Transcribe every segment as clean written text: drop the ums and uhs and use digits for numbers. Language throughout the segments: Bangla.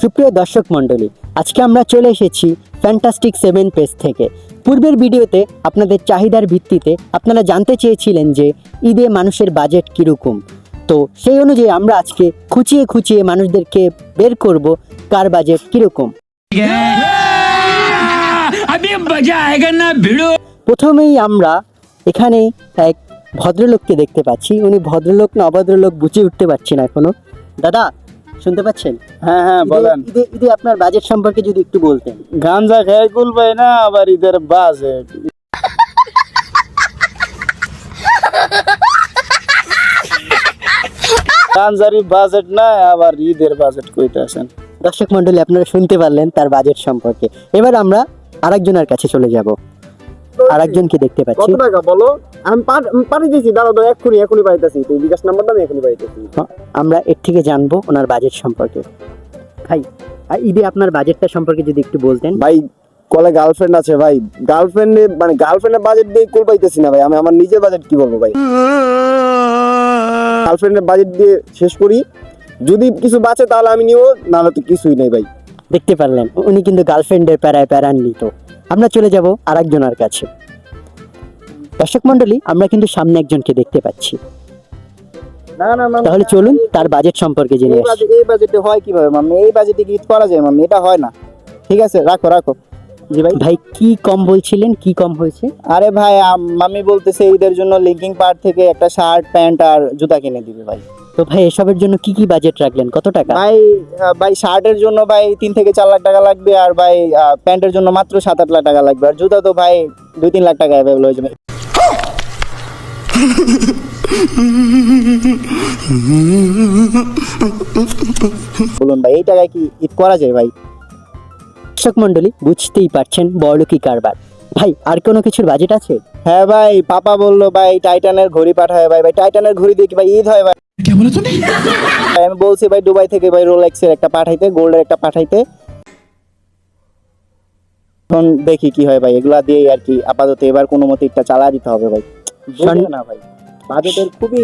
সুপ্রিয় দর্শক মণ্ডলী, আজকে আমরা চলে এসেছি ফ্যান্টাস্টিক 7 পেজ থেকে। পূর্বের ভিডিওতে আপনাদের চাহিদার ভিত্তিতে আপনারা জানতে চেয়েছিলেন যে ঈদে মানুষের বাজেট কীরকম। তো সেই অনুযায়ী আমরা আজকে খুঁচিয়ে খুঁচিয়ে মানুষদেরকে বের করব কার বাজেট কীরকম। প্রথমেই আমরা এখানে এক ভদ্রলোককে দেখতে পাচ্ছি। উনি ভদ্রলোক না অভদ্রলোক বুঝে উঠতে পারছি না এখনো। দাদা, শুনতে পাচ্ছেন? হ্যাঁ হ্যাঁ বলেন। ঈদে আপনার বাজেট সম্পর্কে যদি একটু বলতেন। গাঞ্জা খেয়ে কুলবে না, আবার ঈদের বাজেট। গাঞ্জারি বাজেট না, আবার ঈদের বাজেট কইতে আসেন। দর্শক মন্ডলী, আপনারা শুনতে পারলেন তার বাজেট সম্পর্কে। এবার আমরা আরেকজনের কাছে চলে যাব। আরেকজনকে দেখতে পাচ্ছি। কত টাকা বলো? আমি পাঠিয়ে দিয়েছি, দাঁড়াও এক্ষুনি পাইতেছি। তুই বিকাশ নাম্বারটা আমি এখনই পাইতেছি। আমরা এর থেকে জানবো ওনার বাজেট সম্পর্কে। ভাই, আর ঈদে আপনার বাজেটটা সম্পর্কে যদি একটু বলতেন। ভাই কলে গার্লফ্রেন্ড আছে ভাই, গার্লফ্রেন্ডের বাজেট দিয়ে কুল পাইতেছি না ভাই। আমি আমার নিজের বাজেট কি বলবো ভাই? গার্লফ্রেন্ডের বাজেট দিয়ে শেষ করি, যদি কিছু বাঁচে তাহলে আমি নিব, নাহলে তো কিছুই নেই ভাই। দেখতে পারলেন উনি কিন্তু গার্লফ্রেন্ডের প্যারান নিত। আমরা চলে যাব আরেকজনের কাছে। দর্শক মন্ডলী, আমরা কিন্তু সামনে একজনকে দেখতে পাচ্ছি। না, তাহলে চলুন তার বাজেট সম্পর্কে জেনে আসি। এই বাজেটে হয় কিভাবে মাম্মি? এই বাজেটে কি ঈদ করা যায় মাম্মি? এটা হয় না। ঠিক আছে, রাখো। জি ভাই। ভাই কি কম বলছিলেন? কি কম হয়েছে? আরে ভাই, মাম্মি বলতেছে ঈদের জন্য লিঙ্কিং পার্ট থেকে একটা শার্ট প্যান্ট আর জুতা কিনে দিবে ভাই। তো ভাই এসবের জন্য কি বাজেট রাখলেন? কত টাকা? ভাই শার্টের জন্য ভাই 3 থেকে 4 লাখ টাকা লাগবে, আর ভাই প্যান্টের জন্য মাত্র 7-8 লাখ টাকা লাগবে, আর জুতা তো ভাই 2-3 লাখ টাকা অ্যাভেলেবল হয়ে যাবে। বলুন ভাই, এই টাকায় কি ঈদ করা যায় ভাই? দর্শক মন্ডলী, বুঝতেই পারছেন বড়লোকি কারবার। ভাই আর কোনো কিছুর বাজেট আছে? হ্যাঁ ভাই, পাপা বললো ভাই টাইটানের ঘড়ি পাঠায় ভাই। টাইটানের ঘড়ি দিয়ে কি ভাই ঈদ হয় ভাই? আমি বলছি ভাই দুবাই থেকে ভাই রোলেক্সের একটা পাঠাইতে, গোল্ডের একটা পাঠাইতে। এখন দেখি কি হয় ভাই, এগুলা দিয়ে আর কি আপাতত এবার কোনো মতে একটা চালা দিতে হবে ভাই। না ভাই, বাজেটের খুবই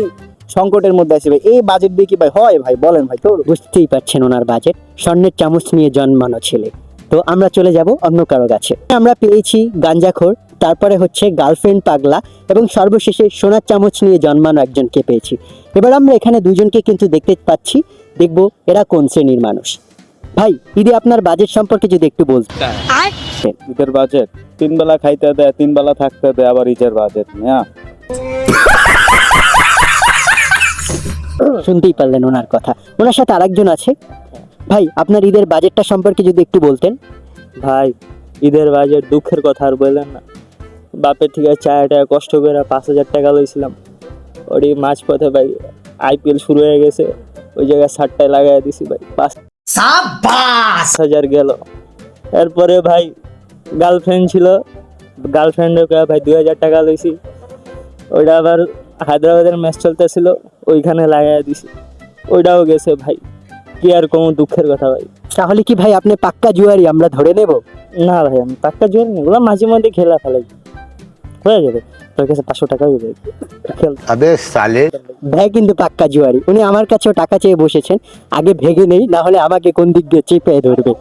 সংকটের মধ্যে আছে ভাই। এই বাজেট দিয়ে কি ভাই হয় ভাই? বলেন ভাই। তো বুঝতেই পারছেন ওনার বাজেট। স্বর্ণের চামচ নিয়ে জন্মানো ছেলে। তো আমরা চলে যাব অন্য কারো কাছে। আমরা পেয়েছি গাঞ্জাখোর, তারপরে হচ্ছে গার্লফ্রেন্ড পাগলা, এবং সর্বশেষে সোনার চামচ নিয়ে জন্মানো একজনকে পেয়েছি। এবার আমরা এখানে দুজনকে কিন্তু দেখতে পাচ্ছি। দেখব এরা কোন শ্রেণীর মানুষ। ভাই, ঈদে আপনার বাজেট সম্পর্কে যদি একটু বলতেন। ঈদের বাজেট 3 বেলা খাইতে দেয়, 3 বেলা থাকতে দেয়, আবার ঈদের বাজেট। হ্যাঁ, শুনতেই পারলেন ওনার কথা। ওনার সাথে আরেকজন আছে। ভাই, আপনার ঈদের বাজেটটা সম্পর্কে যদি একটু বলতেন। ভাই ঈদের বাজেট দুঃখের কথা আর বললেন না। বাপের ঠিক আছে 4 টাকা কষ্ট করে 5,000 টাকা লইছিলাম। ওই মাঝপথে ভাই IPL শুরু হয়ে গেছে, ওই জায়গায় 60টায় লাগাই দিছি ভাই। 5,000 গেল। এরপরে ভাই গার্লফ্রেন্ড ছিল, গার্লফ্রেন্ডের ভাই 2,000 টাকা লইছি। ওইটা আবার হায়দ্রাবাদের ম্যাচ চলতেছিল, ওইখানে লাগাই দিছি, ওইটাও গেছে ভাই। কি আর কোনো দুঃখের কথা ভাই। তাহলে কি ভাই আপনি পাক্কা জুয়ারি আমরা ধরে নেব? না ভাই, আমি পাক্কা জোর নেই, ওগুলো মাঝে মধ্যে খেলা ফেলাই হয়ে যাবে। তোর কাছে 500 টাকা হয়ে যাবে। ভাই কিন্তু পাক্কা জুয়ারি। উনি আমার কাছেও টাকা চেয়ে বসেছেন। আগে ভেগে নেই, না হলে আমাকে কোন দিক দিয়ে চেপে ধরবে।